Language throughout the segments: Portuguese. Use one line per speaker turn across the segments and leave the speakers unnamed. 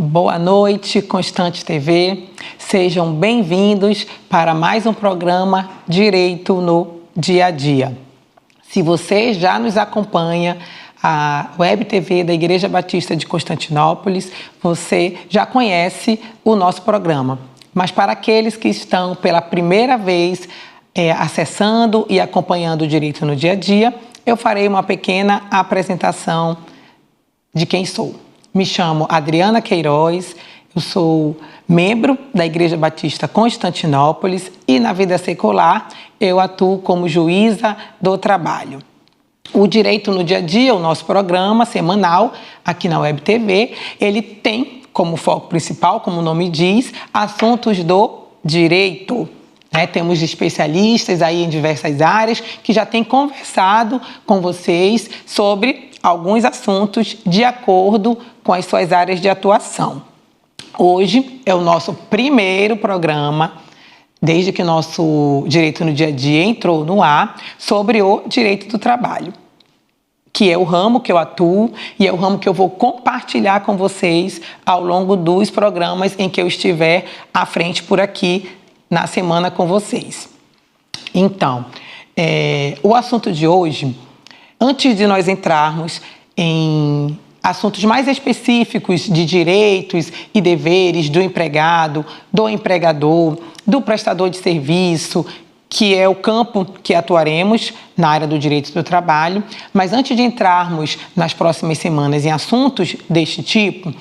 Boa noite, Constante TV. Sejam bem-vindos para mais um programa Direito no Dia a Dia. Se você já nos acompanha, a Web TV da Igreja Batista de Constantinópolis, você já conhece o nosso programa. Mas para aqueles que estão pela primeira vez acessando e acompanhando o Direito no Dia a Dia, eu farei uma pequena apresentação de quem sou. Me chamo Adriana Queiroz, eu sou membro da Igreja Batista Constantinópolis e na vida secular eu atuo como juíza do trabalho. O Direito no Dia a Dia, o nosso programa semanal aqui na Web TV, ele tem como foco principal, como o nome diz, assuntos do direito. Temos especialistas aí em diversas áreas que já têm conversado com vocês sobre alguns assuntos de acordo com as suas áreas de atuação. Hoje é o nosso primeiro programa, desde que nosso Direito no Dia a Dia entrou no ar, sobre o direito do trabalho, que é o ramo que eu atuo e é o ramo que eu vou compartilhar com vocês ao longo dos programas em que eu estiver à frente por aqui na semana com vocês. Então, o assunto de hoje, antes de nós entrarmos em assuntos mais específicos de direitos e deveres do empregado, do empregador, do prestador de serviço, que é o campo que atuaremos na área do direito do trabalho, mas antes de entrarmos nas próximas semanas em assuntos deste tipo,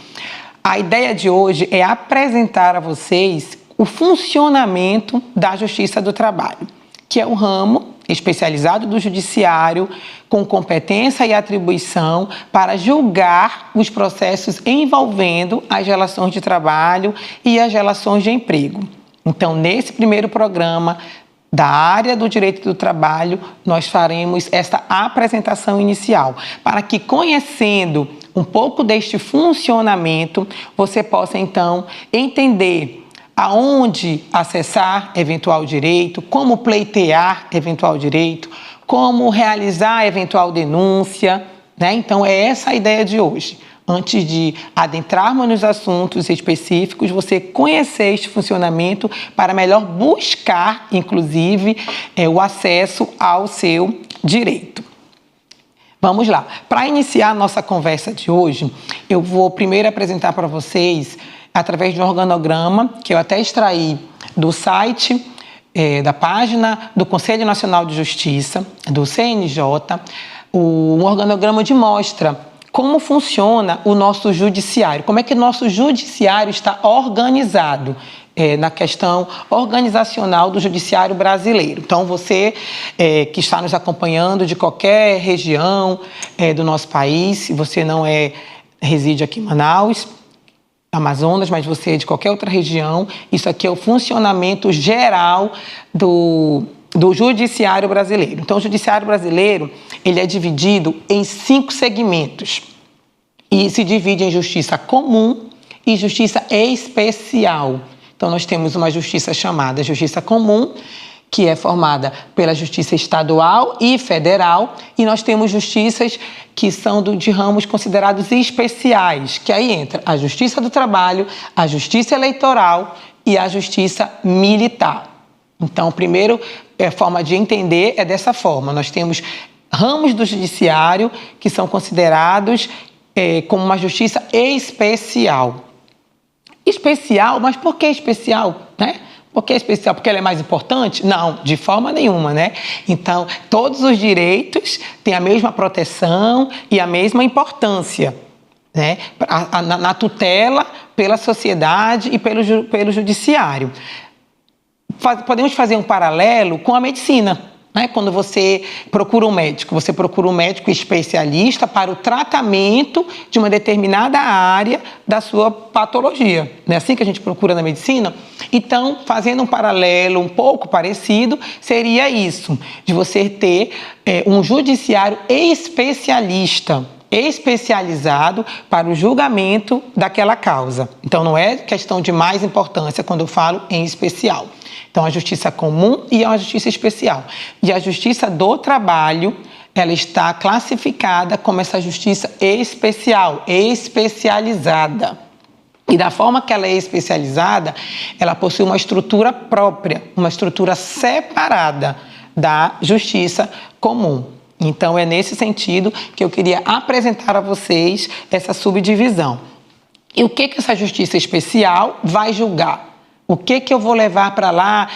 a ideia de hoje é apresentar a vocês o funcionamento da Justiça do Trabalho, que é o ramo especializado do judiciário com competência e atribuição para julgar os processos envolvendo as relações de trabalho e as relações de emprego. Então, nesse primeiro programa da área do direito do trabalho, nós faremos esta apresentação inicial, para que, conhecendo um pouco deste funcionamento, você possa, então, entender aonde acessar eventual direito, como pleitear eventual direito, como realizar eventual denúncia, Então, é essa a ideia de hoje. Antes de adentrarmos nos assuntos específicos, você conhecer este funcionamento para melhor buscar, inclusive, o acesso ao seu direito. Vamos lá. Para iniciar a nossa conversa de hoje, eu vou primeiro apresentar para vocês, através de um organograma que eu até extraí do site, da página do Conselho Nacional de Justiça, do CNJ, um organograma de mostra como funciona o nosso judiciário, como é que o nosso judiciário está organizado na questão organizacional do judiciário brasileiro. Então, você que está nos acompanhando de qualquer região do nosso país, se você não reside aqui em Manaus, Amazonas, mas você é de qualquer outra região, isso aqui é o funcionamento geral do judiciário brasileiro. Então, o judiciário brasileiro, ele é dividido em 5 segmentos e se divide em justiça comum e justiça especial. Então, nós temos uma justiça chamada justiça comum, que é formada pela justiça estadual e federal, e nós temos justiças que são de ramos considerados especiais, que aí entra a justiça do trabalho, a justiça eleitoral e a justiça militar. Então, primeiro, a forma de entender é dessa forma. Nós temos ramos do judiciário que são considerados como uma justiça especial. Especial, mas por que especial, Por que especial? Porque ela é mais importante? Não, de forma nenhuma, Então, todos os direitos têm a mesma proteção e a mesma importância, na tutela pela sociedade e pelo judiciário. Podemos fazer um paralelo com a medicina. Quando você procura um médico, você procura um médico especialista para o tratamento de uma determinada área da sua patologia. Não é assim que a gente procura na medicina? Então, fazendo um paralelo um pouco parecido, seria isso, de você ter um judiciário especializado para o julgamento daquela causa. Então, não é questão de mais importância quando eu falo em especial. Então, a justiça comum e a justiça especial. E a justiça do trabalho, ela está classificada como essa justiça especial, especializada. E da forma que ela é especializada, ela possui uma estrutura própria, uma estrutura separada da justiça comum. Então, é nesse sentido que eu queria apresentar a vocês essa subdivisão. E o que essa justiça especial vai julgar? O que eu vou levar para lá?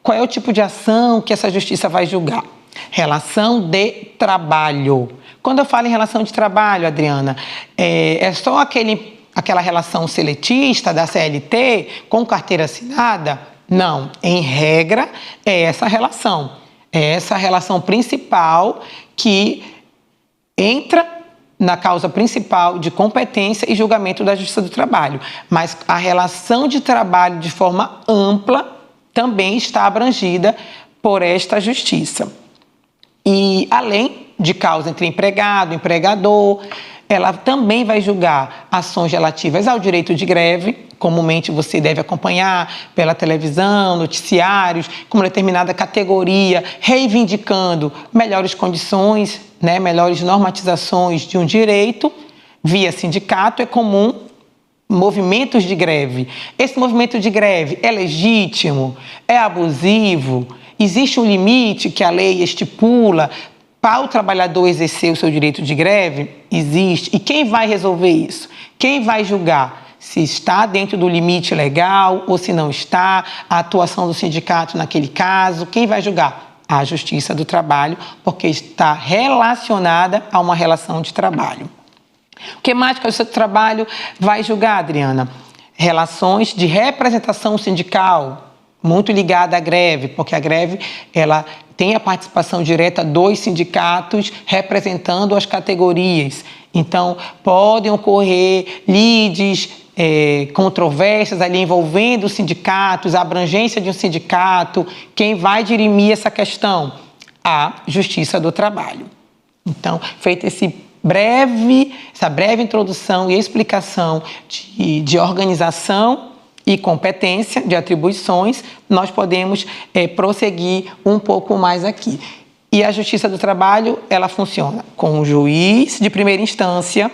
Qual é o tipo de ação que essa justiça vai julgar? Relação de trabalho. Quando eu falo em relação de trabalho, Adriana, é só aquela relação seletista da CLT com carteira assinada? Não, em regra é essa relação. É essa relação principal que entra na causa principal de competência e julgamento da Justiça do Trabalho. Mas a relação de trabalho de forma ampla também está abrangida por esta justiça. E além de causa entre empregado e empregador, ela também vai julgar ações relativas ao direito de greve. Comumente você deve acompanhar pela televisão, noticiários, com uma determinada categoria, reivindicando melhores condições, melhores normatizações de um direito. Via sindicato é comum movimentos de greve. Esse movimento de greve é legítimo? É abusivo? Existe um limite que a lei estipula para o trabalhador exercer o seu direito de greve? Existe. E quem vai resolver isso? Quem vai julgar se está dentro do limite legal ou se não está? A atuação do sindicato naquele caso? Quem vai julgar? A Justiça do Trabalho, porque está relacionada a uma relação de trabalho. O que mais que a Justiça do Trabalho vai julgar, Adriana? Relações de representação sindical, muito ligada à greve, porque a greve ela tem a participação direta dos sindicatos representando as categorias. Então, podem ocorrer lides, controvérsias ali envolvendo os sindicatos, a abrangência de um sindicato. Quem vai dirimir essa questão? A Justiça do Trabalho. Então, feito essa breve introdução e explicação de organização e competência de atribuições, nós podemos prosseguir um pouco mais aqui. E a Justiça do Trabalho, ela funciona com um juiz de primeira instância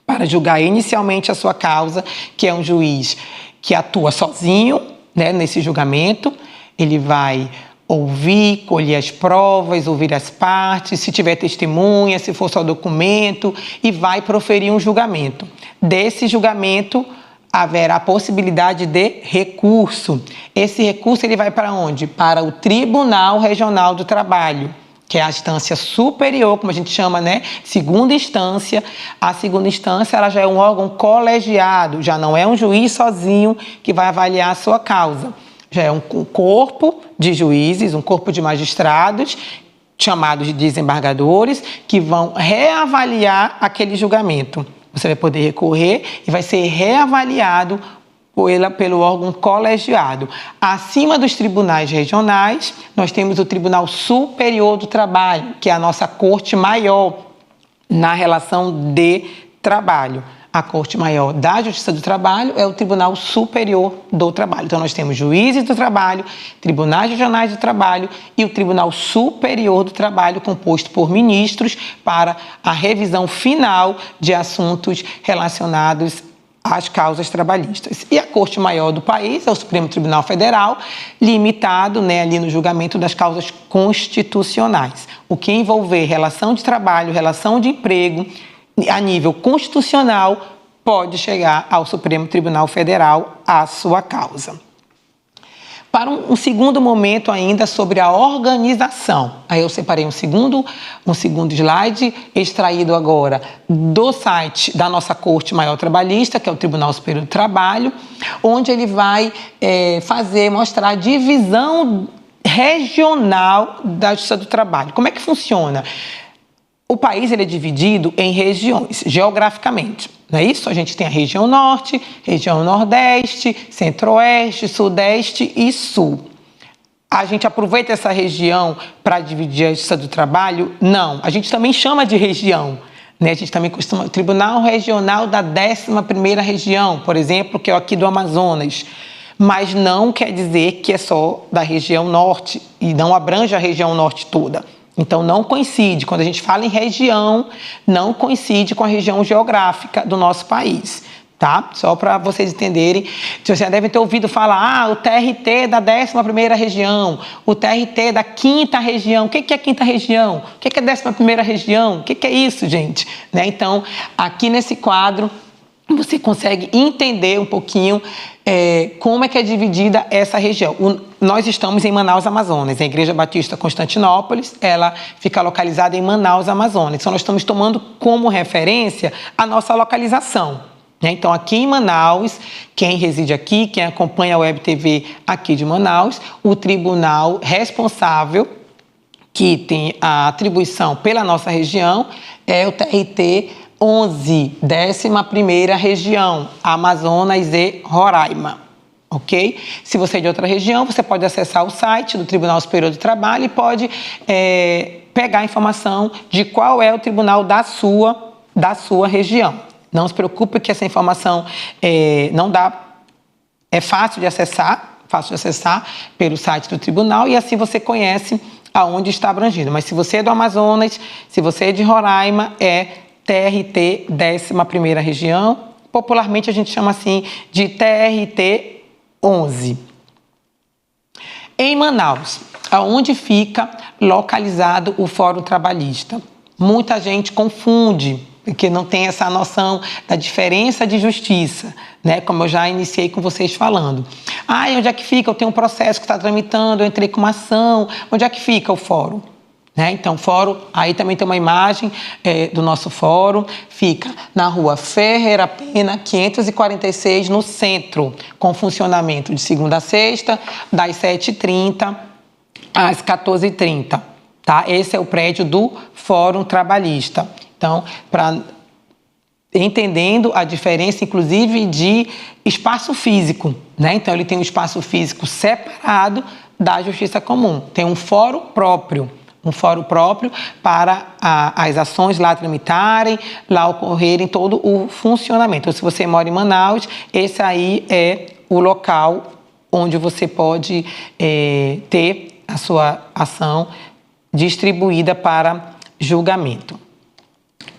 para julgar inicialmente a sua causa, que é um juiz que atua sozinho, nesse julgamento. Ele vai ouvir, colher as provas, ouvir as partes, se tiver testemunha, se for só documento, e vai proferir um julgamento. Desse julgamento, haverá a possibilidade de recurso. Esse recurso ele vai para onde? Para o Tribunal Regional do Trabalho, que é a instância superior, como a gente chama, segunda instância. A segunda instância ela já é um órgão colegiado, já não é um juiz sozinho que vai avaliar a sua causa. Já é um corpo de juízes, um corpo de magistrados, chamados de desembargadores, que vão reavaliar aquele julgamento. Você vai poder recorrer e vai ser reavaliado pelo órgão colegiado. Acima dos tribunais regionais, nós temos o Tribunal Superior do Trabalho, que é a nossa corte maior na relação de trabalho. A Corte Maior da Justiça do Trabalho é o Tribunal Superior do Trabalho. Então, nós temos juízes do trabalho, tribunais regionais do trabalho e o Tribunal Superior do Trabalho, composto por ministros, para a revisão final de assuntos relacionados às causas trabalhistas. E a Corte Maior do país é o Supremo Tribunal Federal, limitado ali no julgamento das causas constitucionais. O que envolver relação de trabalho, relação de emprego, a nível constitucional, pode chegar ao Supremo Tribunal Federal a sua causa. Para um segundo momento ainda sobre a organização. Aí eu separei um segundo slide, extraído agora do site da nossa Corte Maior Trabalhista, que é o Tribunal Superior do Trabalho, onde ele vai mostrar a divisão regional da Justiça do Trabalho. Como é que funciona? O país ele é dividido em regiões, geograficamente, não é isso? A gente tem a região norte, região nordeste, centro-oeste, sudeste e sul. A gente aproveita essa região para dividir a Justiça do Trabalho? Não, a gente também chama de região. A gente também costuma... Tribunal Regional da 11ª Região, por exemplo, que é aqui do Amazonas. Mas não quer dizer que é só da região norte e não abrange a região norte toda. Então, não coincide. Quando a gente fala em região, não coincide com a região geográfica do nosso país. tá? Só para vocês entenderem. Vocês já devem ter ouvido falar, o TRT da 11ª região, o TRT da 5ª região. O que é a 5ª região? O que é a 11ª região? O que é isso, gente? Né? Então, aqui nesse quadro, você consegue entender um pouquinho como é que é dividida essa região. Nós estamos em Manaus, Amazonas. A Igreja Batista Constantinópolis, ela fica localizada em Manaus, Amazonas. Então, nós estamos tomando como referência a nossa localização. Então, aqui em Manaus, quem reside aqui, quem acompanha a Web TV aqui de Manaus, o tribunal responsável, que tem a atribuição pela nossa região, é o TRT 11, 11ª região, Amazonas e Roraima, ok? Se você é de outra região, você pode acessar o site do Tribunal Superior do Trabalho e pode pegar a informação de qual é o tribunal da sua região. Não se preocupe que essa informação é fácil de acessar pelo site do tribunal e assim você conhece aonde está abrangido. Mas se você é do Amazonas, se você é de Roraima, é TRT 11ª região, popularmente a gente chama assim de TRT 11. Em Manaus, aonde fica localizado o Fórum Trabalhista? Muita gente confunde, porque não tem essa noção da diferença de justiça, né? Como eu já iniciei com vocês falando. Onde é que fica? Eu tenho um processo que está tramitando, eu entrei com uma ação. Onde é que fica o fórum? Então, o fórum, aí também tem uma imagem do nosso fórum, fica na rua Ferreira Pena, 546, no centro, com funcionamento de segunda a sexta, das 7h30 às 14h30, tá? Esse é o prédio do Fórum Trabalhista. Então, entendendo a diferença, inclusive, de espaço físico, né? Então, ele tem um espaço físico separado da Justiça Comum, tem um fórum próprio para as ações lá tramitarem, lá ocorrerem todo o funcionamento. Então, se você mora em Manaus, esse aí é o local onde você pode ter a sua ação distribuída para julgamento.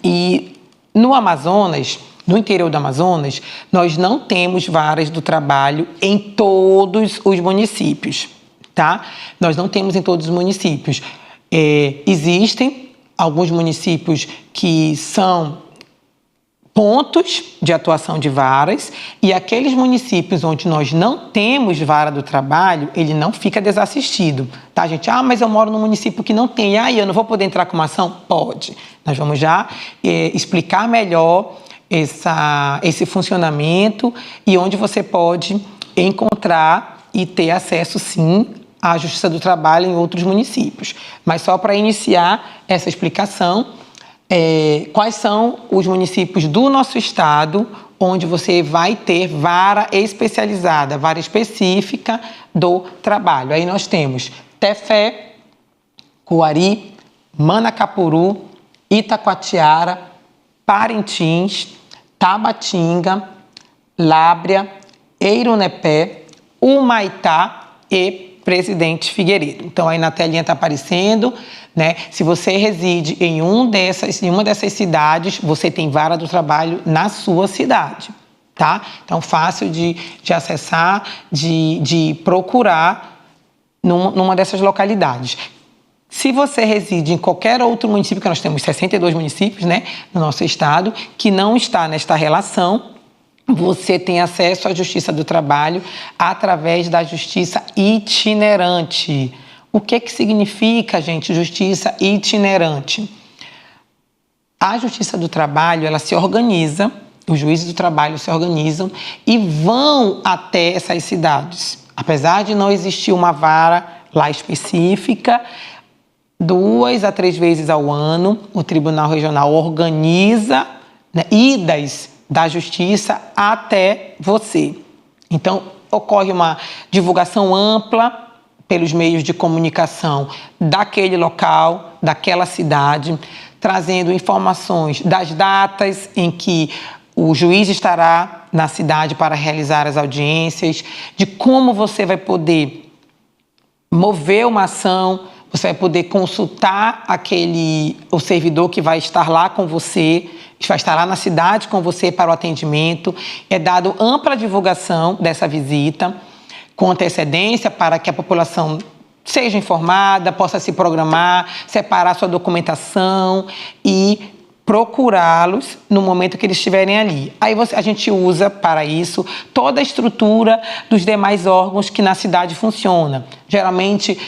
E no Amazonas, no interior do Amazonas, nós não temos varas do trabalho em todos os municípios, tá? Nós não temos em todos os municípios. Existem alguns municípios que são pontos de atuação de varas e aqueles municípios onde nós não temos vara do trabalho, ele não fica desassistido, tá, gente? Mas eu moro num município que não tem, eu não vou poder entrar com uma ação? Pode. Nós vamos já explicar melhor esse funcionamento e onde você pode encontrar e ter acesso, sim, à Justiça do Trabalho em outros municípios. Mas só para iniciar essa explicação, quais são os municípios do nosso estado onde você vai ter vara especializada, vara específica do trabalho. Aí nós temos Tefé, Coari, Manacapuru, Itacoatiara, Parintins, Tabatinga, Lábrea, Eirunepé, Humaitá e Presidente Figueiredo. Então, aí na telinha está aparecendo, né? Se você reside em uma dessas cidades, você tem vara do trabalho na sua cidade, tá? Então, fácil de acessar, de procurar numa dessas localidades. Se você reside em qualquer outro município, que nós temos 62 municípios, né, no nosso estado, que não está nesta relação, você tem acesso à Justiça do Trabalho através da Justiça Itinerante. O que significa, gente, Justiça Itinerante? A Justiça do Trabalho, ela se organiza, os juízes do trabalho se organizam e vão até essas cidades. Apesar de não existir uma vara lá específica, 2 a 3 vezes ao ano, o Tribunal Regional organiza, né, idas da Justiça até você. Então, ocorre uma divulgação ampla pelos meios de comunicação daquele local, daquela cidade, trazendo informações das datas em que o juiz estará na cidade para realizar as audiências, de como você vai poder mover uma ação você vai poder consultar o servidor que vai estar lá com você, que vai estar lá na cidade com você para o atendimento. É dado ampla divulgação dessa visita, com antecedência, para que a população seja informada, possa se programar, separar sua documentação e procurá-los no momento que eles estiverem ali. Aí a gente usa para isso toda a estrutura dos demais órgãos que na cidade funciona, geralmente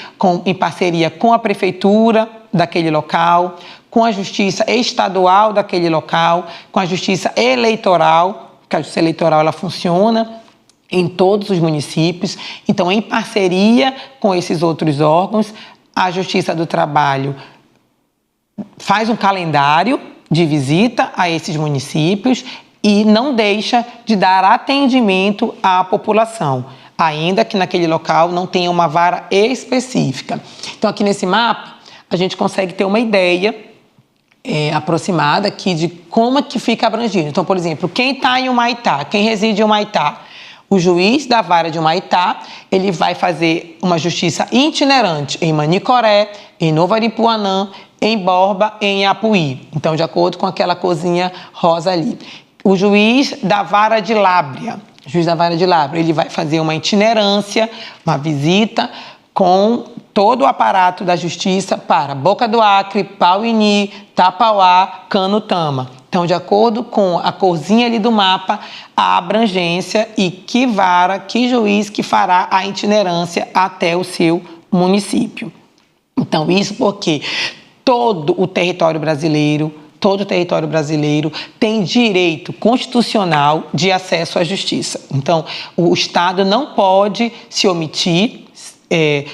em parceria com a prefeitura daquele local, com a justiça estadual daquele local, com a justiça eleitoral, porque a justiça eleitoral ela funciona em todos os municípios. Então, em parceria com esses outros órgãos, a Justiça do Trabalho faz um calendário de visita a esses municípios e não deixa de dar atendimento à população, ainda que naquele local não tenha uma vara específica. Então, aqui nesse mapa, a gente consegue ter uma ideia aproximada aqui de como é que fica abrangido. Então, por exemplo, quem está em Humaitá, quem reside em Humaitá, o juiz da vara de Humaitá, ele vai fazer uma justiça itinerante em Manicoré, em Novo Aripuanã, em Borba, em Apuí. Então, de acordo com aquela corzinha rosa ali. O juiz da vara de Lábrea, ele vai fazer uma itinerância, uma visita com todo o aparato da justiça para Boca do Acre, Pauini, Tapauá, Canutama. Então, de acordo com a corzinha ali do mapa, a abrangência e que vara, que juiz que fará a itinerância até o seu município. Então, isso porque todo o território brasileiro tem direito constitucional de acesso à justiça. Então, o Estado não pode se omitir,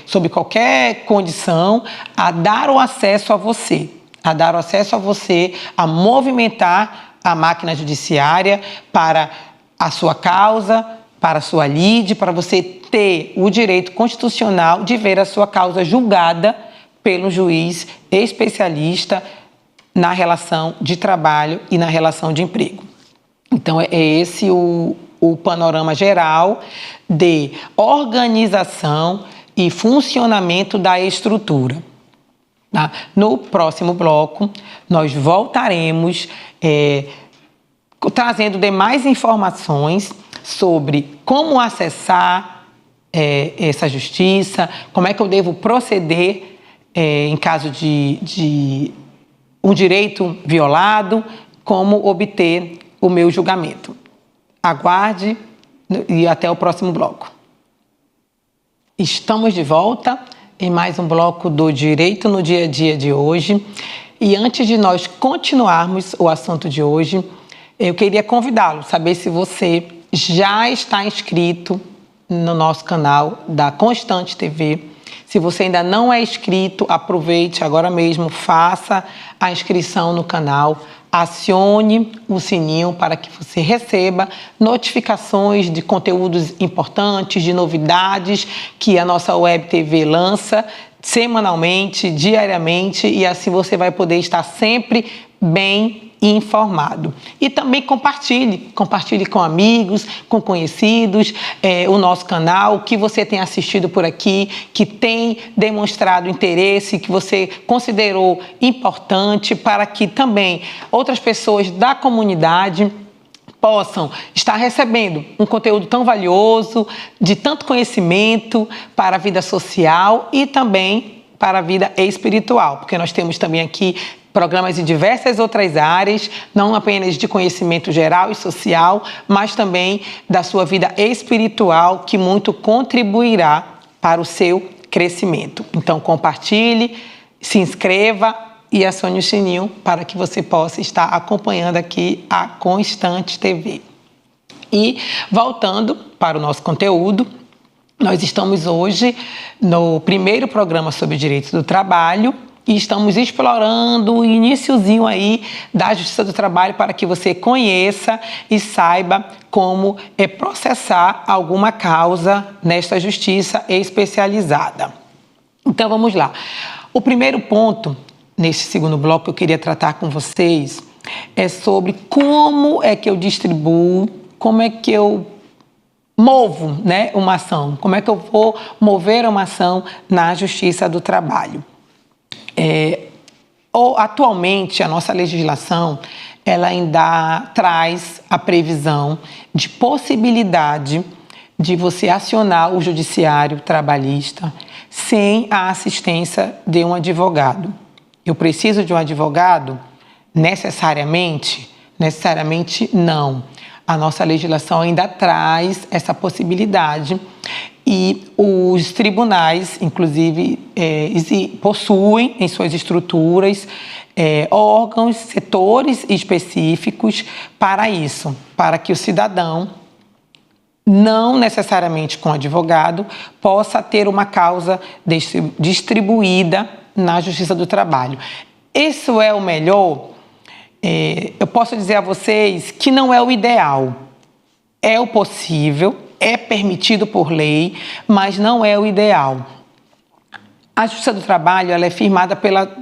sob qualquer condição, a dar o acesso a você, a movimentar a máquina judiciária para a sua causa, para a sua lide, para você ter o direito constitucional de ver a sua causa julgada pelo juiz especialista na relação de trabalho e na relação de emprego. Então, é esse o panorama geral de organização e funcionamento da estrutura. Tá? No próximo bloco, nós voltaremos trazendo demais informações sobre como acessar essa justiça, como é que eu devo proceder em caso de um direito violado, como obter o meu julgamento. Aguarde e até o próximo bloco. Estamos de volta em mais um bloco do Direito no Dia a Dia de hoje. E antes de nós continuarmos o assunto de hoje, eu queria convidá-lo, saber se você já está inscrito no nosso canal da Constante TV. Se você ainda não é inscrito, aproveite agora mesmo, faça a inscrição no canal, acione o sininho para que você receba notificações de conteúdos importantes, de novidades que a nossa Web TV lança semanalmente, diariamente, e assim você vai poder estar sempre bem informado. E também compartilhe com amigos, com conhecidos, o nosso canal, o que você tem assistido por aqui, que tem demonstrado interesse, que você considerou importante, para que também outras pessoas da comunidade possam estar recebendo um conteúdo tão valioso, de tanto conhecimento para a vida social e também para a vida espiritual, porque nós temos também aqui programas em diversas outras áreas, não apenas de conhecimento geral e social, mas também da sua vida espiritual, que muito contribuirá para o seu crescimento. Então, compartilhe, se inscreva e acione o sininho para que você possa estar acompanhando aqui a Constante TV. E, voltando para o nosso conteúdo, nós estamos hoje no primeiro programa sobre direitos do trabalho, e estamos explorando o iniciozinho aí da Justiça do Trabalho para que você conheça e saiba como processar alguma causa nesta justiça especializada. Então, vamos lá. O primeiro ponto, neste segundo bloco, que eu queria tratar com vocês é sobre como é que eu distribuo, como é que eu movo, né, uma ação, como é que eu vou mover uma ação na Justiça do Trabalho. Atualmente, a nossa legislação, ela ainda traz a previsão de possibilidade de você acionar o judiciário trabalhista sem a assistência de um advogado. Eu preciso de um advogado? Necessariamente? Necessariamente não. A nossa legislação ainda traz essa possibilidade e os tribunais, inclusive, possuem em suas estruturas órgãos, setores específicos para isso, para que o cidadão, não necessariamente com advogado, possa ter uma causa distribuída na Justiça do Trabalho. Isso é o melhor? Eu posso dizer a vocês que não é o ideal. É o possível, é permitido por lei, mas não é o ideal. A Justiça do Trabalho, ela é firmada pela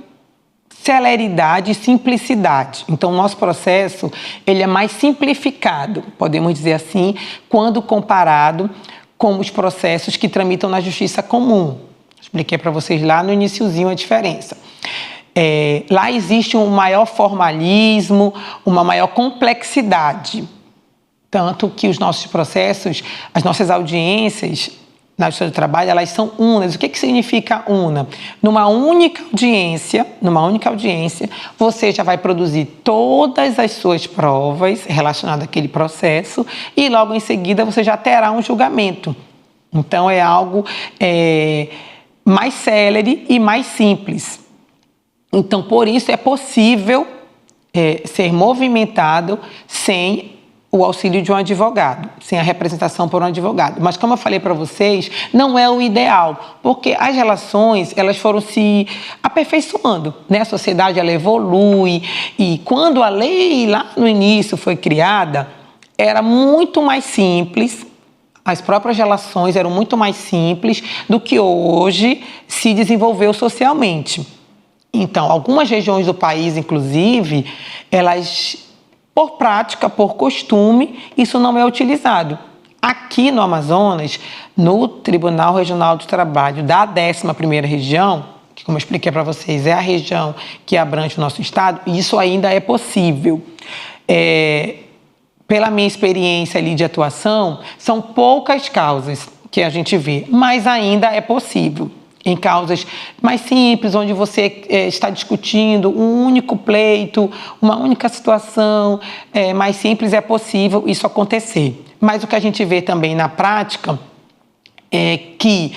celeridade e simplicidade. Então, o nosso processo, ele é mais simplificado, podemos dizer assim, quando comparado com os processos que tramitam na Justiça Comum. Expliquei para vocês lá no iniciozinho a diferença. Lá existe um maior formalismo, uma maior complexidade. Tanto que os nossos processos, as nossas audiências na Justiça do Trabalho, elas são unas. O que significa una? Numa única audiência, você já vai produzir todas as suas provas relacionadas àquele processo e logo em seguida você já terá um julgamento. Então é algo mais célere e mais simples. Então, por isso é possível ser movimentado sem o auxílio de um advogado, sem a representação por um advogado. Mas, como eu falei para vocês, não é o ideal, porque as relações, elas foram se aperfeiçoando, né? A sociedade, ela evolui, e quando a lei, lá no início, foi criada, era muito mais simples, as próprias relações eram muito mais simples do que hoje se desenvolveu socialmente. Então, algumas regiões do país, inclusive, elas, por prática, por costume, isso não é utilizado. Aqui no Amazonas, no Tribunal Regional do Trabalho da 11ª Região, que, como eu expliquei para vocês, é a região que abrange o nosso estado, isso ainda é possível. Pela minha experiência ali de atuação, são poucas causas que a gente vê, mas ainda é possível. Em causas mais simples, onde você está discutindo um único pleito, uma única situação, mais simples, é possível isso acontecer. Mas o que a gente vê também na prática é que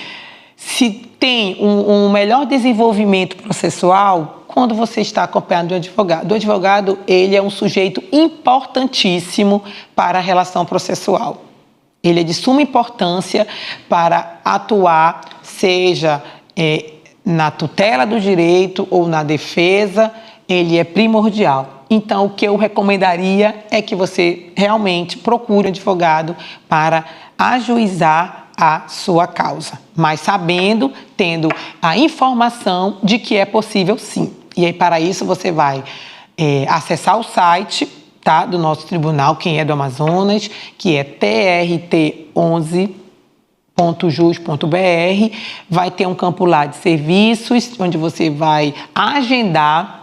se tem um melhor desenvolvimento processual quando você está acompanhado do advogado. O advogado, ele é um sujeito importantíssimo para a relação processual. Ele é de suma importância para atuar, seja na tutela do direito ou na defesa, ele é primordial. Então, o que eu recomendaria é que você realmente procure um advogado para ajuizar a sua causa, mas sabendo, tendo a informação de que é possível sim. E aí, para isso, você vai acessar o site, tá, do nosso tribunal, quem é do Amazonas, que é trt11.jus.br, vai ter um campo lá de serviços, onde você vai agendar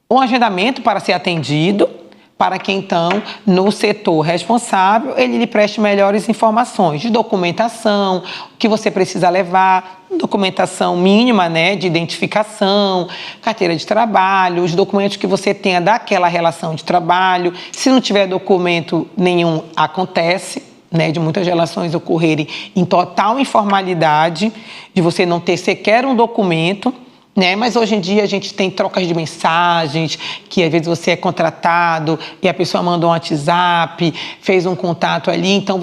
um agendamento para ser atendido, para que então, no setor responsável, ele lhe preste melhores informações de documentação, o que você precisa levar, documentação mínima, né, de identificação, carteira de trabalho, os documentos que você tenha daquela relação de trabalho. Se não tiver documento nenhum, acontece, né, de muitas relações ocorrerem em total informalidade, de você não ter sequer um documento, né? Mas hoje em dia a gente tem trocas de mensagens, que às vezes você é contratado e a pessoa manda um WhatsApp, fez um contato ali, então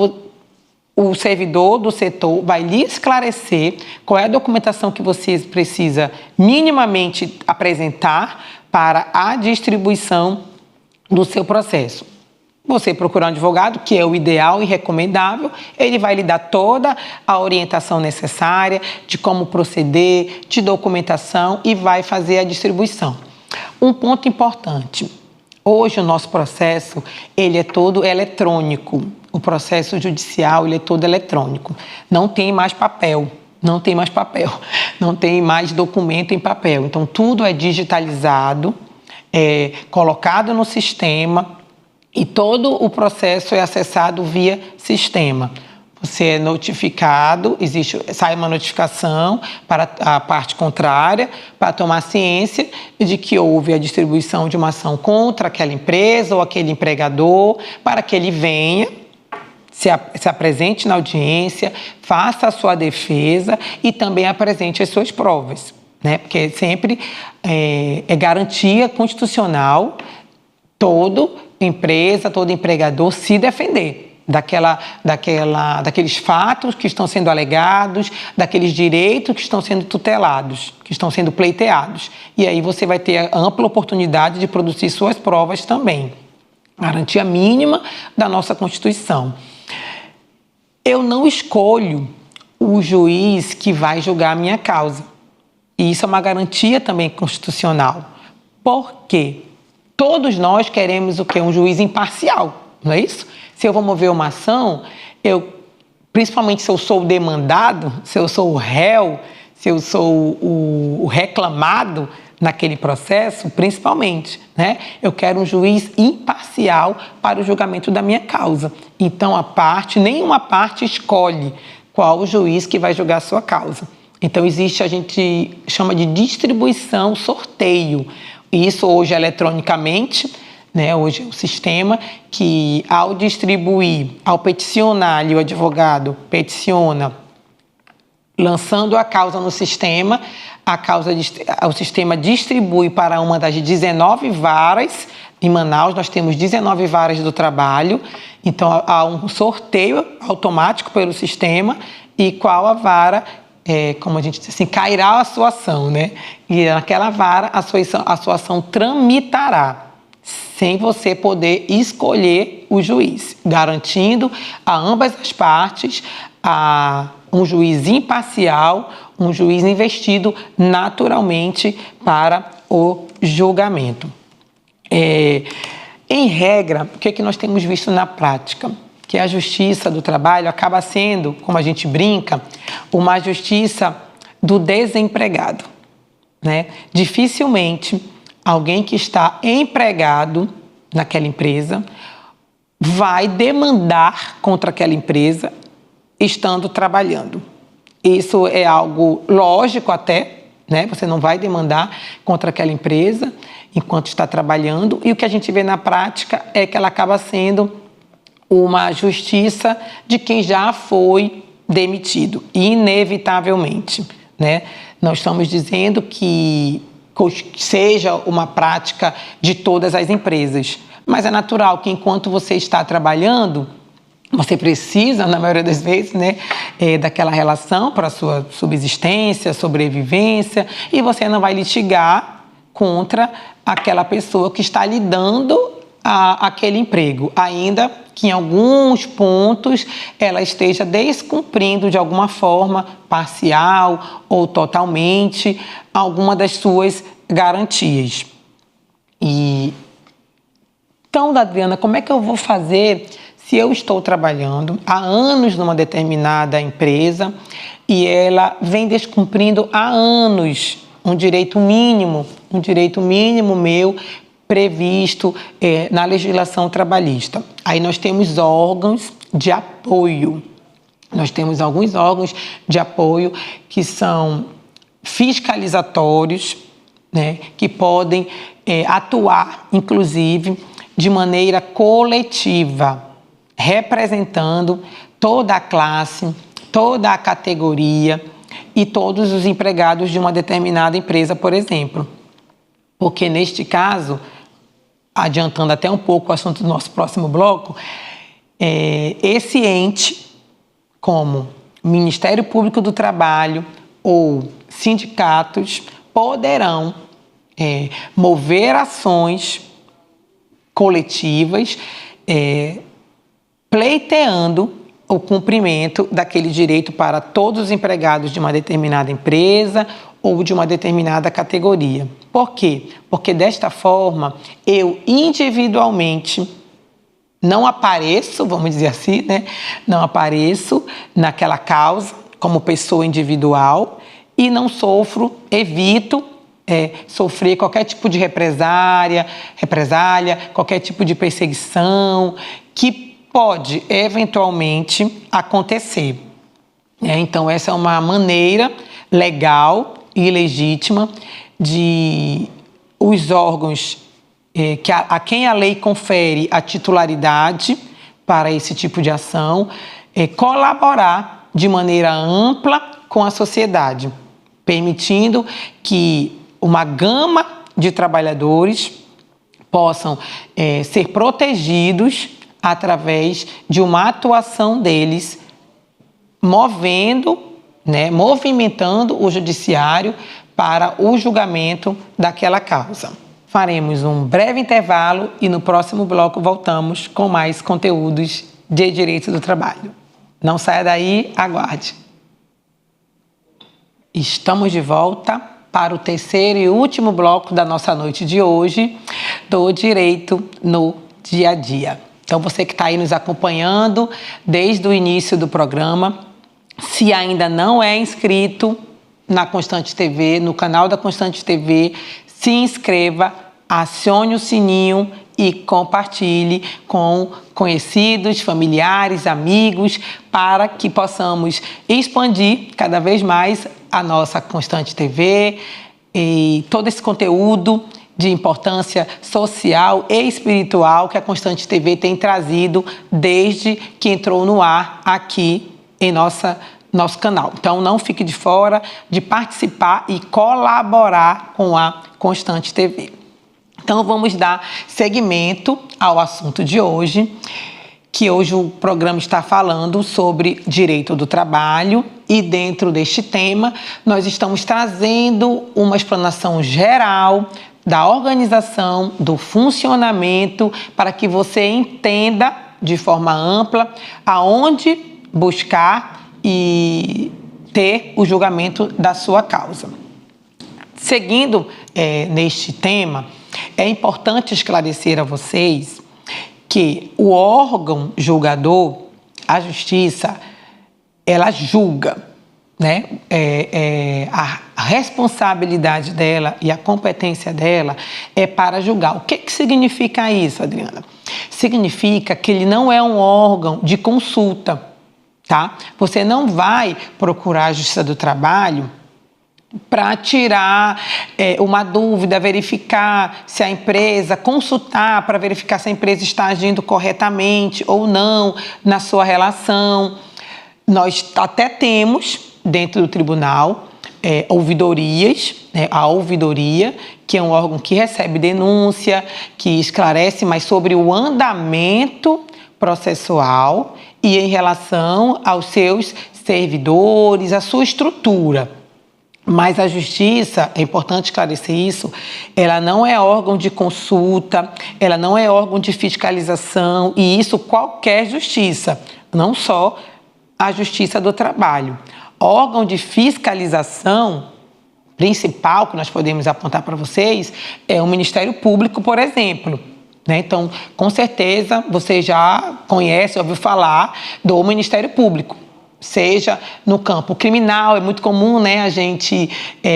o servidor do setor vai lhe esclarecer qual é a documentação que você precisa minimamente apresentar para a distribuição do seu processo. Você procurar um advogado, que é o ideal e recomendável, ele vai lhe dar toda a orientação necessária de como proceder, de documentação e vai fazer a distribuição. Um ponto importante, hoje o nosso processo, ele é todo eletrônico, o processo judicial ele é todo eletrônico. Não tem mais papel, não tem mais documento em papel. Então, tudo é digitalizado, colocado no sistema e todo o processo é acessado via sistema. Você é notificado, sai uma notificação para a parte contrária, para tomar ciência de que houve a distribuição de uma ação contra aquela empresa ou aquele empregador, para que ele venha, se apresente na audiência, faça a sua defesa e também apresente as suas provas, né? Porque sempre é garantia constitucional toda empresa, todo empregador se defender daqueles fatos que estão sendo alegados, daqueles direitos que estão sendo tutelados, que estão sendo pleiteados. E aí você vai ter a ampla oportunidade de produzir suas provas também. Garantia mínima da nossa Constituição. Eu não escolho o juiz que vai julgar a minha causa. E isso é uma garantia também constitucional. Por quê? Todos nós queremos o quê? Um juiz imparcial, não é isso? Se eu vou mover uma ação, principalmente se eu sou o demandado, se eu sou o réu, se eu sou o reclamado naquele processo, principalmente, né? Eu quero um juiz imparcial para o julgamento da minha causa. Então, nenhuma parte escolhe qual o juiz que vai julgar a sua causa. Então, a gente chama de distribuição, sorteio. Isso hoje eletronicamente, né? Hoje é um sistema que, ao peticionar, o advogado peticiona, lançando a causa no sistema, o sistema distribui para uma das 19 varas. Em Manaus, nós temos 19 varas do trabalho, então há um sorteio automático pelo sistema e qual a vara, como a gente diz assim, cairá a sua ação, né? E naquela vara a sua ação tramitará, sem você poder escolher o juiz, garantindo a ambas as partes um juiz imparcial, um juiz investido naturalmente para o julgamento. Em regra, o que nós temos visto na prática? Que a justiça do trabalho acaba sendo, como a gente brinca, uma justiça do desempregado, né? Dificilmente alguém que está empregado naquela empresa vai demandar contra aquela empresa estando trabalhando. Isso é algo lógico até, né? Você não vai demandar contra aquela empresa enquanto está trabalhando. E o que a gente vê na prática é que ela acaba sendo uma justiça de quem já foi demitido, inevitavelmente, né? Nós estamos dizendo que seja uma prática de todas as empresas, mas é natural que enquanto você está trabalhando, você precisa, na maioria das vezes, né, daquela relação para a sua subsistência, sobrevivência, e você não vai litigar contra aquela pessoa que está lhe dando aquele emprego, ainda que em alguns pontos ela esteja descumprindo de alguma forma, parcial ou totalmente, alguma das suas garantias. Então, Adriana, como é que eu vou fazer se eu estou trabalhando há anos numa determinada empresa e ela vem descumprindo há anos um direito mínimo meu previsto na legislação trabalhista? Aí nós temos órgãos de apoio. Nós temos alguns órgãos de apoio que são fiscalizatórios, né, que podem atuar, inclusive, de maneira coletiva, representando toda a classe, toda a categoria e todos os empregados de uma determinada empresa, por exemplo. Porque, neste caso, adiantando até um pouco o assunto do nosso próximo bloco, esse ente, como Ministério Público do Trabalho ou sindicatos, poderão mover ações coletivas, pleiteando o cumprimento daquele direito para todos os empregados de uma determinada empresa ou de uma determinada categoria. Por quê? Porque desta forma, eu individualmente não apareço, vamos dizer assim, né? Não apareço naquela causa como pessoa individual e não sofro, evito sofrer qualquer tipo de represália, qualquer tipo de perseguição que pode eventualmente acontecer. Então, essa é uma maneira legal e legítima de os órgãos a quem a lei confere a titularidade para esse tipo de ação colaborar de maneira ampla com a sociedade, permitindo que uma gama de trabalhadores possam ser protegidos através de uma atuação deles, movimentando o judiciário para o julgamento daquela causa. Faremos um breve intervalo e no próximo bloco voltamos com mais conteúdos de direito do trabalho. Não saia daí, aguarde. Estamos de volta para o terceiro e último bloco da nossa noite de hoje, do Direito no Dia a Dia. Então, você que está aí nos acompanhando desde o início do programa, se ainda não é inscrito na Constante TV, no canal da Constante TV, se inscreva, acione o sininho e compartilhe com conhecidos, familiares, amigos, para que possamos expandir cada vez mais a nossa Constante TV e todo esse conteúdo de importância social e espiritual que a Constante TV tem trazido desde que entrou no ar aqui em nosso canal. Então, não fique de fora de participar e colaborar com a Constante TV. Então, vamos dar seguimento ao assunto de hoje, que hoje o programa está falando sobre direito do trabalho e dentro deste tema nós estamos trazendo uma explanação geral da organização, do funcionamento, para que você entenda de forma ampla aonde buscar e ter o julgamento da sua causa. Seguindo neste tema, é importante esclarecer a vocês que o órgão julgador, a justiça, ela julga, né? A responsabilidade dela e a competência dela é para julgar. O que significa isso, Adriana? Significa que ele não é um órgão de consulta, tá? Você não vai procurar a Justiça do Trabalho para tirar uma dúvida, verificar se a empresa, consultar para verificar se a empresa está agindo corretamente ou não na sua relação. Nós até temos dentro do tribunal ouvidorias, a ouvidoria, que é um órgão que recebe denúncia, que esclarece mais sobre o andamento processual e em relação aos seus servidores, a sua estrutura. Mas a justiça, é importante esclarecer isso, ela não é órgão de consulta, ela não é órgão de fiscalização, e isso qualquer justiça, não só a Justiça do Trabalho. Órgão de fiscalização principal que nós podemos apontar para vocês é o Ministério Público, por exemplo. Então, com certeza, você já conhece, ouviu falar do Ministério Público. Seja no campo criminal, é muito comum, né, a gente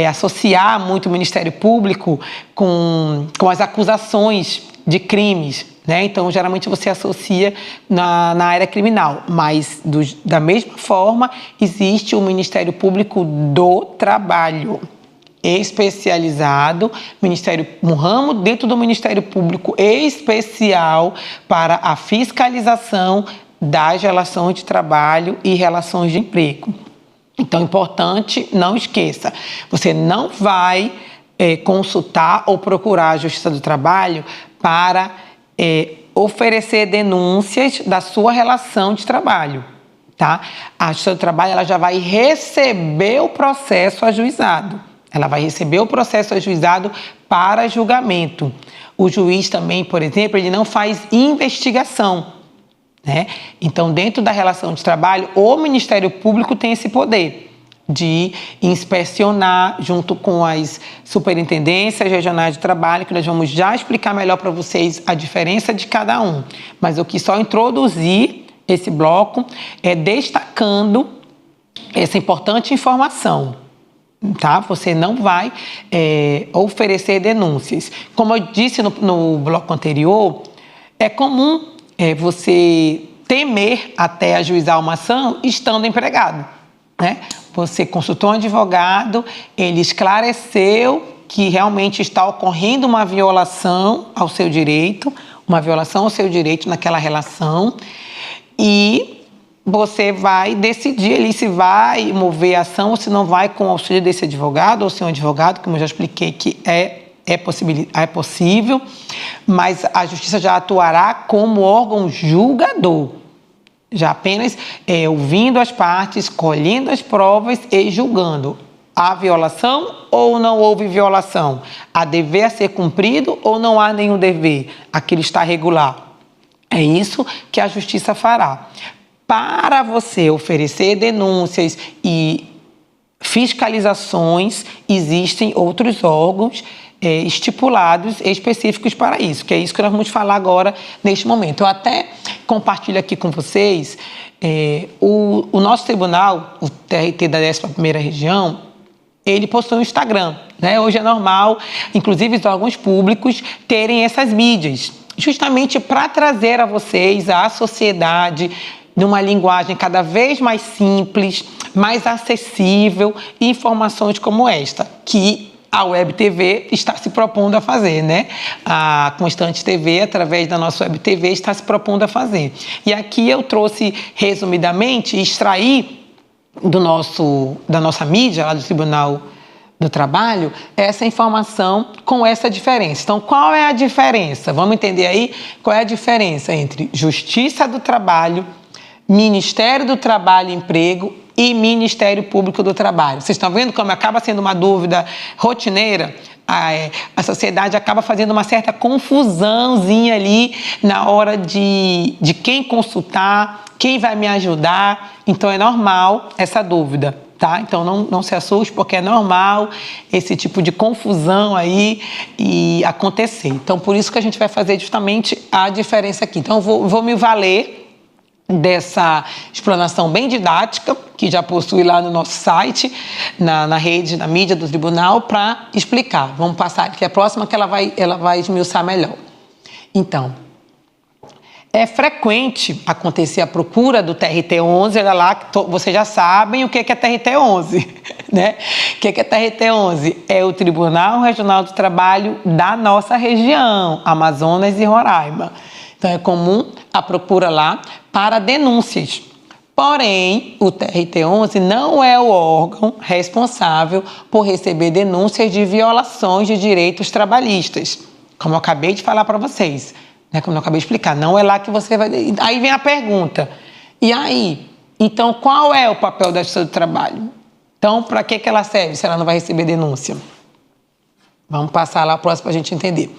associar muito o Ministério Público com as acusações de crimes, né? Então, geralmente você associa na área criminal, mas da mesma forma existe o Ministério Público do Trabalho, especializado, um ramo dentro do Ministério Público especial para a fiscalização das relações de trabalho e relações de emprego. Então, é importante, não esqueça, você não vai consultar ou procurar a Justiça do Trabalho para oferecer denúncias da sua relação de trabalho, tá? A Justiça do Trabalho ela já vai receber o processo ajuizado. Ela vai receber o processo ajuizado para julgamento. O juiz também, por exemplo, ele não faz investigação, né? Então, dentro da relação de trabalho, o Ministério Público tem esse poder. de inspecionar junto com as superintendências regionais de trabalho, que nós vamos já explicar melhor para vocês a diferença de cada um. Mas eu quis só introduzir esse bloco destacando essa importante informação. Tá? Você não vai oferecer denúncias. Como eu disse no bloco anterior, é comum você temer até ajuizar uma ação estando empregado, né? Você consultou um advogado, ele esclareceu que realmente está ocorrendo uma violação ao seu direito naquela relação, e você vai decidir ali se vai mover a ação ou se não vai com o auxílio desse advogado ou sem um advogado, como eu já expliquei que é possível, mas a Justiça já atuará como órgão julgador, já apenas ouvindo as partes, colhendo as provas e julgando. Há violação ou não houve violação? Há dever a ser cumprido ou não há nenhum dever? Aquilo está regular. É isso que a Justiça fará. Para você oferecer denúncias e fiscalizações, existem outros órgãos estipulados, específicos para isso, que é isso que nós vamos falar agora, neste momento. Eu até compartilho aqui com vocês, o nosso tribunal, o TRT da 11ª Região, ele possui um Instagram, né? Hoje é normal, inclusive os órgãos públicos, terem essas mídias, justamente para trazer a vocês, à sociedade, numa linguagem cada vez mais simples, mais acessível, informações como esta, que a Web TV está se propondo a fazer, né? A Constante TV, através da nossa Web TV, está se propondo a fazer. E aqui eu trouxe, resumidamente, extrair da nossa mídia, lá do Tribunal do Trabalho, essa informação com essa diferença. Então, qual é a diferença? Vamos entender aí qual é a diferença entre Justiça do Trabalho, Ministério do Trabalho e Emprego e Ministério Público do Trabalho. Vocês estão vendo como acaba sendo uma dúvida rotineira? A sociedade acaba fazendo uma certa confusãozinha ali na hora de quem consultar, quem vai me ajudar. Então é normal essa dúvida, tá? Então não se assuste, porque é normal esse tipo de confusão aí e acontecer. Então por isso que a gente vai fazer justamente a diferença aqui. Então vou me valer dessa explanação bem didática, que já possui lá no nosso site, na rede, na mídia do tribunal, para explicar. Vamos passar aqui a próxima, que ela vai esmiuçar melhor. Então, é frequente acontecer a procura do TRT-11, olha lá, vocês já sabem o que é TRT-11, né? O que é TRT-11? É o Tribunal Regional do Trabalho da nossa região, Amazonas e Roraima. Então, é comum a procura lá para denúncias. Porém, o TRT-11 não é o órgão responsável por receber denúncias de violações de direitos trabalhistas, como eu acabei de falar para vocês, né? Como eu acabei de explicar. Não é lá que você vai... Aí vem a pergunta. E aí? Então, qual é o papel da Justiça do Trabalho? Então, para que ela serve se ela não vai receber denúncia? Vamos passar lá próximo para a gente entender.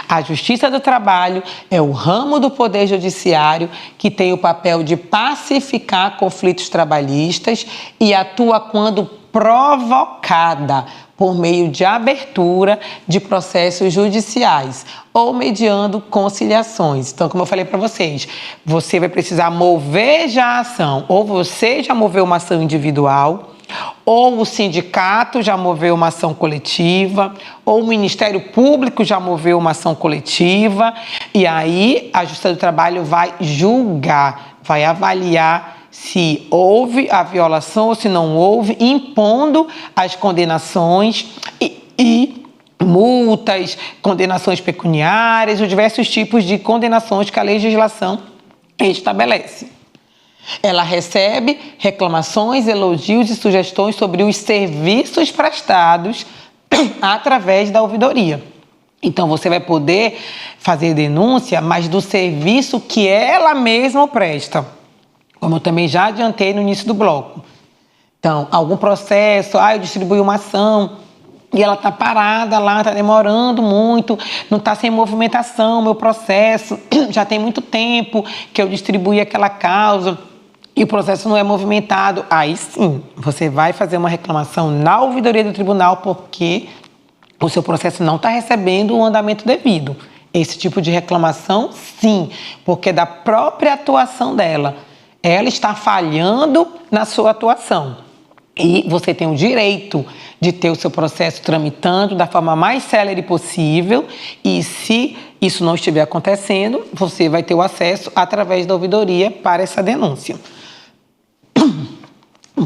A Justiça do Trabalho é o ramo do Poder Judiciário que tem o papel de pacificar conflitos trabalhistas e atua quando provocada por meio de abertura de processos judiciais ou mediando conciliações. Então, como eu falei para vocês, você vai precisar mover já a ação, ou você já moveu uma ação individual, ou o sindicato já moveu uma ação coletiva, ou o Ministério Público já moveu uma ação coletiva, e aí a Justiça do Trabalho vai julgar, vai avaliar se houve a violação ou se não houve, impondo as condenações e multas, condenações pecuniárias, os diversos tipos de condenações que a legislação estabelece. Ela recebe reclamações, elogios e sugestões sobre os serviços prestados através da ouvidoria. Então, você vai poder fazer denúncia, mas do serviço que ela mesma presta, como eu também já adiantei no início do bloco. Então, algum processo, eu distribuí uma ação e ela está parada lá, está demorando muito, não está sem movimentação, meu processo, já tem muito tempo que eu distribuí aquela causa. e o processo não é movimentado, aí sim, você vai fazer uma reclamação na ouvidoria do tribunal porque o seu processo não está recebendo o andamento devido. Esse tipo de reclamação, sim, porque é da própria atuação dela. Ela está falhando na sua atuação. E você tem o direito de ter o seu processo tramitando da forma mais célere possível. E se isso não estiver acontecendo, você vai ter o acesso através da ouvidoria para essa denúncia.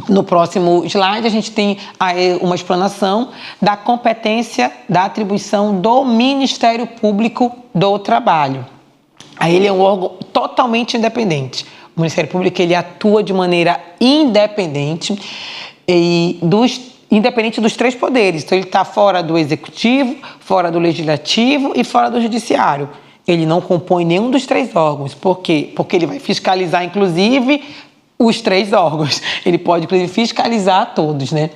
No próximo slide, a gente tem aí uma explanação da competência da atribuição do Ministério Público do Trabalho. Aí ele é um órgão totalmente independente. O Ministério Público ele atua de maneira independente, independente dos três poderes. Então, ele está fora do Executivo, fora do Legislativo e fora do Judiciário. Ele não compõe nenhum dos três órgãos. Por quê? Porque ele vai fiscalizar, inclusive, os três órgãos. Ele pode, inclusive, fiscalizar todos, né?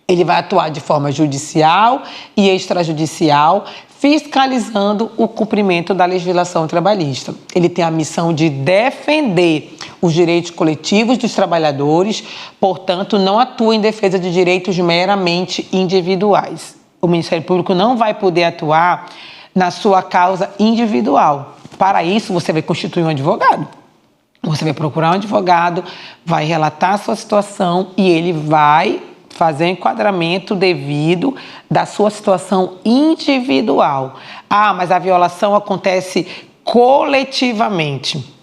Ele vai atuar de forma judicial e extrajudicial, fiscalizando o cumprimento da legislação trabalhista. Ele tem a missão de defender os direitos coletivos dos trabalhadores, portanto, não atua em defesa de direitos meramente individuais. O Ministério Público não vai poder atuar na sua causa individual. Para isso, você vai constituir um advogado. Você vai procurar um advogado, vai relatar a sua situação e ele vai fazer o enquadramento devido da sua situação individual. Ah, mas a violação acontece coletivamente.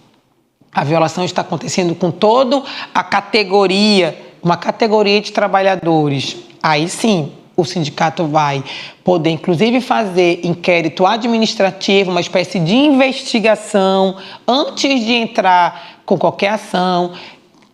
A violação está acontecendo com toda a categoria, uma categoria de trabalhadores. Aí sim, o sindicato vai poder, inclusive, fazer inquérito administrativo, uma espécie de investigação, antes de entrar com qualquer ação,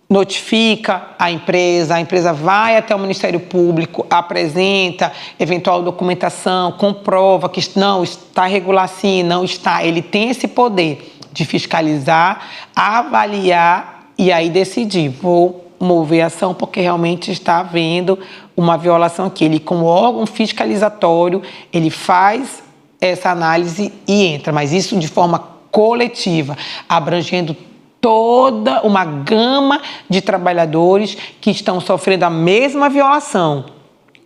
notifica a empresa vai até o Ministério Público, apresenta eventual documentação, comprova que não está regular sim, não está. Ele tem esse poder de fiscalizar, avaliar e aí decidir, vou mover ação porque realmente está havendo uma violação aqui. Ele, como órgão fiscalizatório, ele faz essa análise e entra, mas isso de forma coletiva, abrangendo toda uma gama de trabalhadores que estão sofrendo a mesma violação.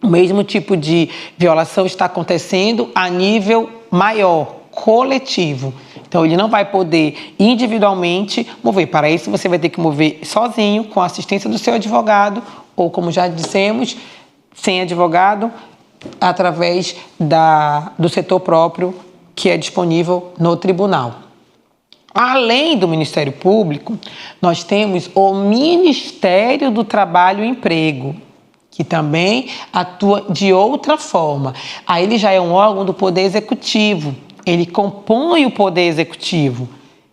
O mesmo tipo de violação está acontecendo a nível maior, coletivo. Então, ele não vai poder individualmente mover. Para isso, você vai ter que mover sozinho, com a assistência do seu advogado, ou, como já dissemos, sem advogado, através do setor próprio que é disponível no tribunal. Além do Ministério Público, nós temos o Ministério do Trabalho e Emprego, que também atua de outra forma. Aí ele já é um órgão do Poder Executivo, ele compõe o Poder Executivo,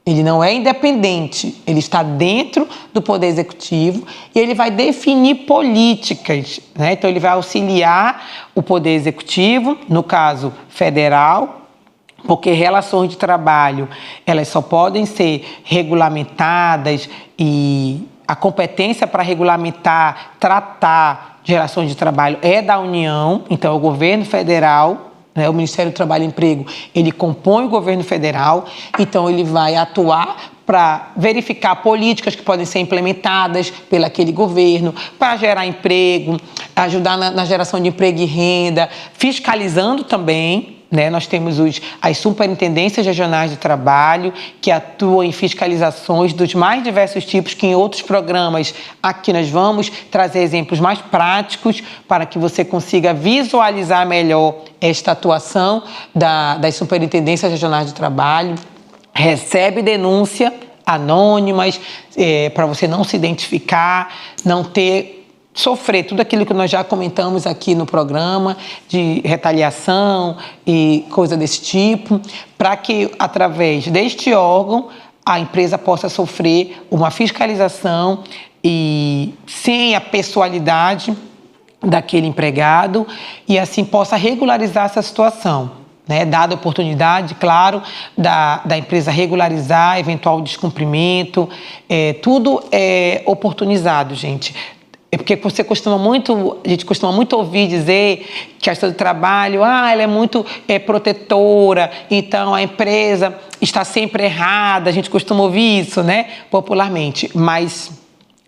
ele não é independente, ele está dentro do Poder Executivo e ele vai definir políticas, né? Então ele vai auxiliar o Poder Executivo, no caso federal, porque relações de trabalho, elas só podem ser regulamentadas e a competência para regulamentar, tratar de relações de trabalho é da União, então o governo federal, né, o Ministério do Trabalho e Emprego, ele compõe o governo federal, então ele vai atuar para verificar políticas que podem ser implementadas pelo aquele governo, para gerar emprego, ajudar na geração de emprego e renda, fiscalizando também. Né, nós temos as superintendências regionais de trabalho que atuam em fiscalizações dos mais diversos tipos que em outros programas aqui nós vamos trazer exemplos mais práticos para que você consiga visualizar melhor esta atuação das superintendências regionais de trabalho. Recebe denúncia anônimas para você não se identificar, não sofrer tudo aquilo que nós já comentamos aqui no programa, de retaliação e coisa desse tipo, para que, através deste órgão, a empresa possa sofrer uma fiscalização e sem a pessoalidade daquele empregado e assim possa regularizar essa situação. Né, dada a oportunidade, claro, da empresa regularizar eventual descumprimento, tudo é oportunizado, gente. É porque a gente costuma muito ouvir dizer que a justiça do trabalho, ela é muito protetora, então a empresa está sempre errada, a gente costuma ouvir isso, né, popularmente, mas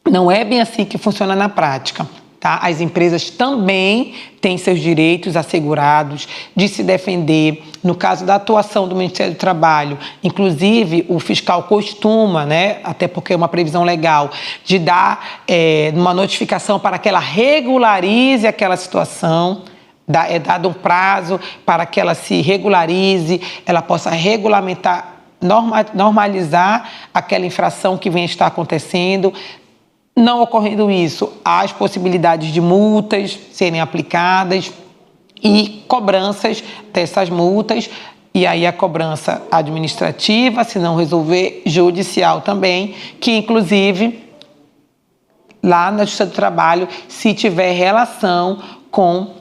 Não é bem assim que funciona na prática. Tá? As empresas também têm seus direitos assegurados de se defender. No caso da atuação do Ministério do Trabalho, inclusive o fiscal costuma, né, até porque é uma previsão legal, de dar uma notificação para que ela regularize aquela situação. É dado um prazo para que ela se regularize, ela possa regulamentar, normalizar aquela infração que vem estar acontecendo. Não ocorrendo isso, há as possibilidades de multas serem aplicadas e cobranças dessas multas, e aí a cobrança administrativa, se não resolver, judicial também, que inclusive lá na Justiça do Trabalho, se tiver relação com,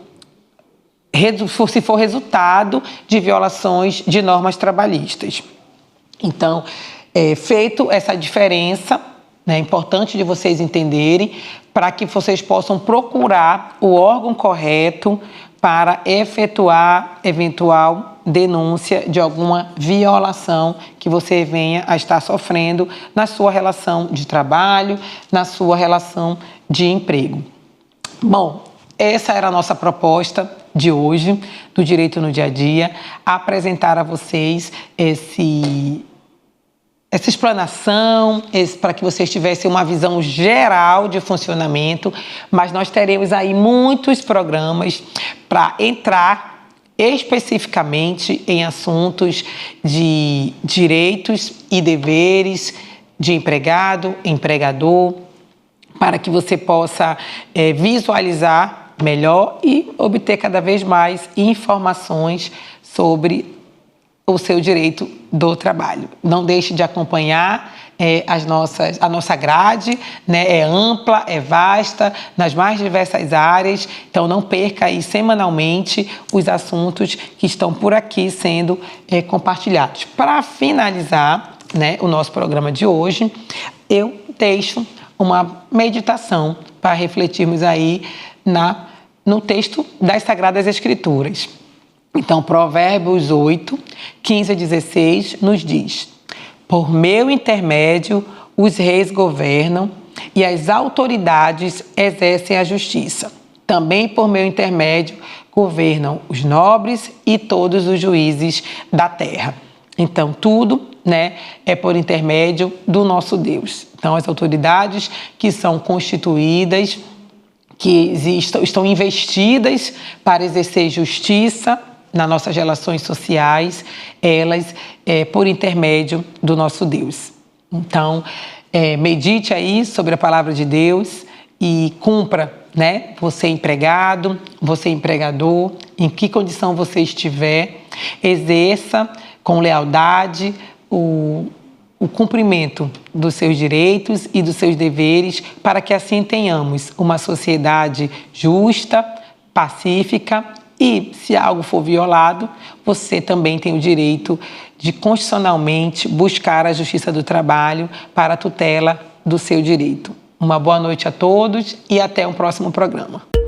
se for resultado de violações de normas trabalhistas. Então, feito essa diferença, é importante de vocês entenderem, para que vocês possam procurar o órgão correto para efetuar eventual denúncia de alguma violação que você venha a estar sofrendo na sua relação de trabalho, na sua relação de emprego. Bom, essa era a nossa proposta de hoje, do Direito no Dia a Dia, apresentar a vocês essa explanação, para que vocês tivessem uma visão geral de funcionamento, mas nós teremos aí muitos programas para entrar especificamente em assuntos de direitos e deveres de empregado, empregador, para que você possa visualizar melhor e obter cada vez mais informações sobre o seu direito do trabalho. Não deixe de acompanhar a nossa grade, né? É ampla, é vasta, nas mais diversas áreas, então não perca aí semanalmente os assuntos que estão por aqui sendo compartilhados. Para finalizar, né, o nosso programa de hoje, eu deixo uma meditação para refletirmos aí no texto das Sagradas Escrituras. Então, Provérbios 8, 15 a 16, nos diz: por meu intermédio, os reis governam e as autoridades exercem a justiça. Também por meu intermédio, governam os nobres e todos os juízes da terra. Então, tudo, né, é por intermédio do nosso Deus. Então, as autoridades que são constituídas, que estão investidas para exercer justiça nas nossas relações sociais, elas por intermédio do nosso Deus. Então, medite aí sobre a palavra de Deus e cumpra, né? Você empregado, você empregador, em que condição você estiver, exerça com lealdade o cumprimento dos seus direitos e dos seus deveres, para que assim tenhamos uma sociedade justa, pacífica. E, se algo for violado, você também tem o direito de, constitucionalmente, buscar a Justiça do Trabalho para a tutela do seu direito. Uma boa noite a todos e até um próximo programa.